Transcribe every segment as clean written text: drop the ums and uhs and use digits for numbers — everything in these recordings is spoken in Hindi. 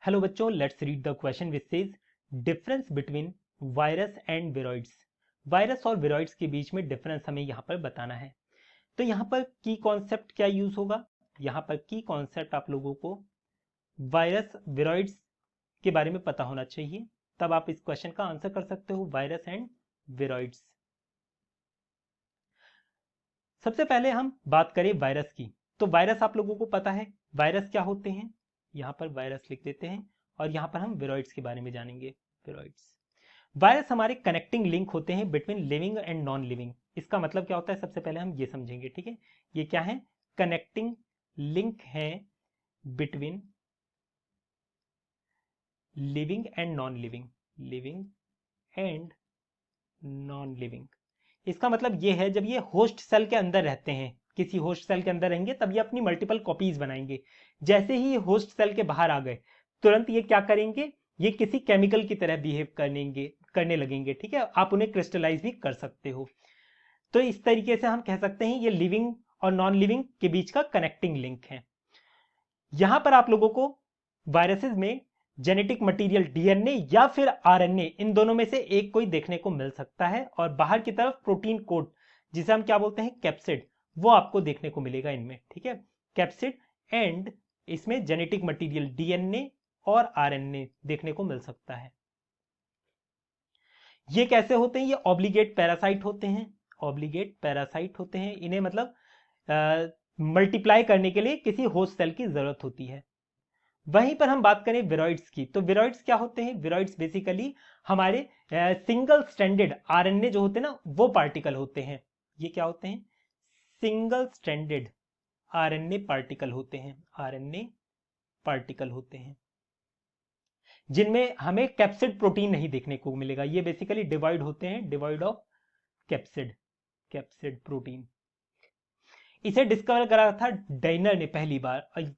हेलो बच्चों, let's read the question which says difference between virus and viroids. Virus और विरॉइड्स के बीच में डिफरेंस हमें यहाँ पर बताना है। तो यहाँ पर की कॉन्सेप्ट क्या यूज होगा? यहाँ पर की कॉन्सेप्ट आप लोगों को वायरस विरॉइड्स के बारे में पता होना चाहिए, तब आप इस क्वेश्चन का आंसर कर सकते हो। Virus and viroids. सबसे पहले हम बात करें वायरस की, तो वायरस आप लोगों को पता है वायरस क्या होते हैं। यहाँ पर वायरस लिख देते हैं और यहाँ पर हम विरॉइड्स के बारे में जानेंगे। विरॉइड्स, वायरस हमारे कनेक्टिंग लिंक होते हैं between living and non living. इसका मतलब क्या होता है सबसे पहले हम ये समझेंगे, ठीक है। ये क्या है? कनेक्टिंग लिंक है between living and non living. Living and non living, इसका मतलब ये है जब ये होस्ट सेल के अंदर रहते हैं, किसी होस्ट सेल के अंदर रहेंगे तब ये अपनी मल्टीपल कॉपीज बनाएंगे। जैसे ही ये होस्ट सेल के बाहर आ गए तुरंत ये क्या करेंगे? ये किसी केमिकल की तरह बिहेव करने लगेंगे, ठीक है। आप उन्हें क्रिस्टलाइज भी कर सकते हो। तो इस तरीके से हम कह सकते हैं ये लिविंग और नॉन लिविंग के बीच का कनेक्टिंग लिंक है। यहां पर आप लोगों को वायरसेस में जेनेटिक मटेरियल डीएनए या फिर आरएनए, इन दोनों में से एक कोई देखने को मिल सकता है, और बाहर की तरफ प्रोटीन कोड जिसे हम क्या बोलते हैं, कैप्सिड, वो आपको देखने को मिलेगा इनमें, ठीक है। कैप्सिड एंड इसमें जेनेटिक मटेरियल डीएनए और आरएनए देखने को मिल सकता है। ये कैसे होते हैं? ये ऑब्लिगेट पैरासाइट होते हैं। ऑब्लिगेट पैरासाइट होते हैं, इन्हें मतलब मल्टीप्लाई करने के लिए किसी होस्ट सेल की जरूरत होती है। वहीं पर हम बात करें विरॉइड्स की, तो विरॉइड्स क्या होते हैं? विरॉइड्स बेसिकली हमारे सिंगल स्ट्रैंडेड आरएनए जो होते हैं ना, वो पार्टिकल होते हैं। ये क्या होते हैं? सिंगल स्ट्रैंडेड आरएनए पार्टिकल होते हैं। आरएनए पार्टिकल होते हैं जिनमें हमें कैप्सिड प्रोटीन नहीं देखने को मिलेगा। ये बेसिकली डिवाइड होते हैं, divide of capsid, capsid protein. इसे डिस्कवर करा था डाइनर ने पहली बार।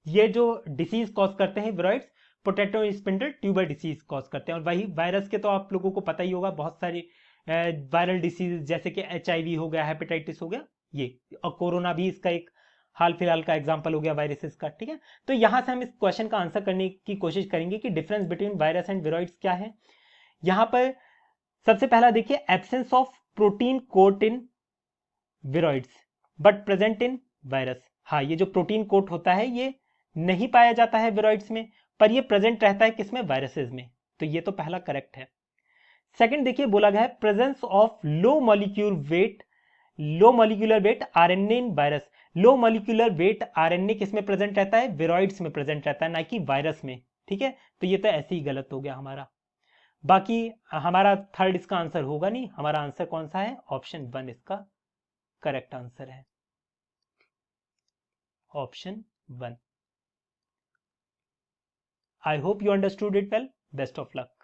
ये जो डिसीज कॉज करते हैं viroids, potato spindle tuber disease cause करते हैं। और वही वायरस के तो आप लोगों को पता ही होगा, बहुत सारे वायरल डिसीज जैसे कि एचआईवी हो गया, हेपेटाइटिस हो गया, ये और कोरोना भी इसका एक हाल फिलहाल का एग्जांपल हो गया वायरसेस का, ठीक है। तो यहां से हम इस क्वेश्चन का आंसर करने की कोशिश करेंगे कि difference between virus and viroids क्या है। यहां पर सबसे पहला देखिए, absence of protein coat in viroids but present in virus. हाँ, ये जो प्रोटीन कोट होता है ये नहीं पाया जाता है विरॉइड्स में, पर ये प्रेजेंट रहता है किसमें? वायरसेस में। तो ये तो पहला करेक्ट है। सेकंड देखिए, बोला गया है presence of low molecular weight RNA in virus. Low molecular weight RNA किसमें प्रेजेंट रहता है? विरॉइड्स में प्रेजेंट रहता है, ना कि वायरस में, ठीक है। तो ये तो ऐसे ही गलत हो गया हमारा। बाकी हमारा थर्ड इसका आंसर होगा नहीं। हमारा आंसर कौन सा है? ऑप्शन 1 इसका करेक्ट आंसर है। Option 1। I hope you understood it well. Best of luck.